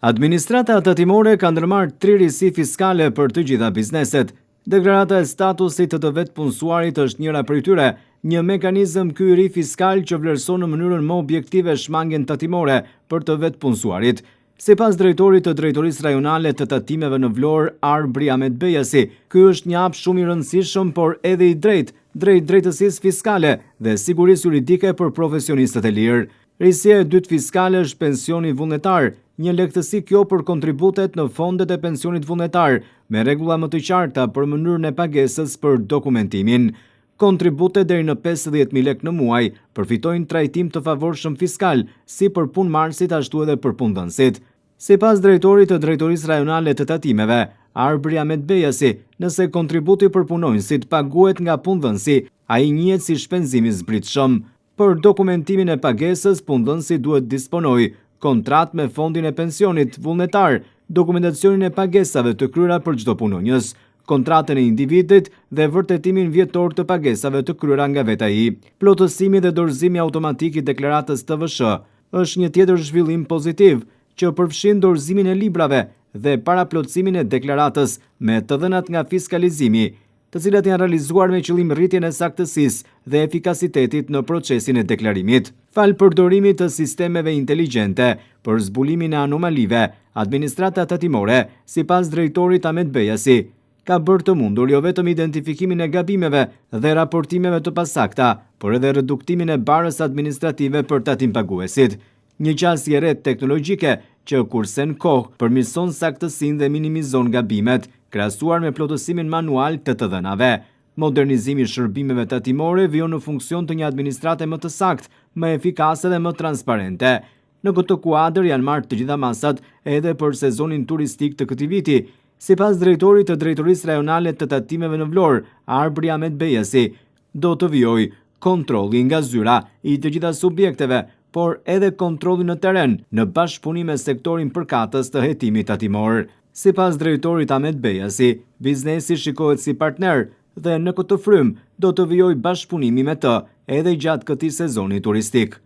Administrata tatimore ka ndërmarrë 3 risi fiskale për të gjitha bizneset. Deklarata e statusit të vetë punësuarit është njëra prej tyre, një mekanizëm ky ri fiskal që vlerëson në mënyrën më objektive shmangjen tatimore për të vetë punësuarit. Sipas drejtorit të Drejtorisë Rajonale të Tatimeve në Vlorë, Arbri Ahmet Bejasi, ky është një hap shumë i rëndësishëm, por edhe i drejt drejtësisë fiskale dhe sigurisë juridike për profesionistët e lirë. Risia e dytë fiskale është pensioni vullnetar, një lehtësi kjo për kontributet në fondet e pensionit vullnetar, me rregulla më të qarta për mënyrën e pagesës për dokumentimin. Kontributet deri në 50.000 lekë në muaj përfitojnë trajtim të favorshëm fiskal, si për punëmarrësit ashtu edhe për punëdhënësit. Sipas drejtorit të Drejtorisë Rajonale të Tatimeve, Arbri Ahmet Bejasi, nëse kontributi për punonjësit paguhet nga punëdhënësi, ai njihet si shpenzim i zbritshëm. Për dokumentimin e pagesës, punëdhënësi duhet disponojë kontratë me fondin e pensionit vullnetar, dokumentacionin e pagesave të kryera për çdo punonjës, kontratën e individit dhe vërtetimin vjetor të pagesave të kryera nga vetë ai. Plotësimi dhe dorëzimi automatik i deklaratës TVSH është një tjetër zhvillim pozitiv që përfshin dorëzimin e librave dhe paraplotësimin e deklaratës me të dhënat nga fiskalizimi, të cilat janë realizuar me qëllim rritjen e saktësisë dhe efikasitetit në procesin e deklarimit. Fal përdorimit të sistemeve inteligjente për zbulimin e anomalive, administrata tatimore, sipas drejtorit Ahmet Bejasi, ka bërë të mundur jo vetëm identifikimin e gabimeve dhe raportimeve të pasakta, por edhe reduktimin e barës administrative për tatim paguesit. Një qasje re teknologjike që kursen kohë përmirëson saktësinë dhe minimizon gabimet, krahasuar me plotësimin manual të dhënave. Modernizimi i shërbimeve tatimore vijon në funksion të një administrate më të saktë, më efikase dhe më transparente. Në këtë kuadër janë marrë të gjitha masat edhe për sezonin turistik të këtij viti. Sipas drejtorit të Drejtorisë Rajonale të Tatimeve në Vlorë, Arbri Ahmet Bejasi, do të vijojë kontrolli nga zyra i të gjitha subjekteve, por edhe kontrolli në teren në bashkëpunim me sektorin përkatës të hetimit tatimor. Sipas drejtorit Ahmet Bejasi, biznesi shikohet si partner dhe në këtë frymë do të vijojë bashkëpunimi me të edhe gjatë këtij sezoni turistik.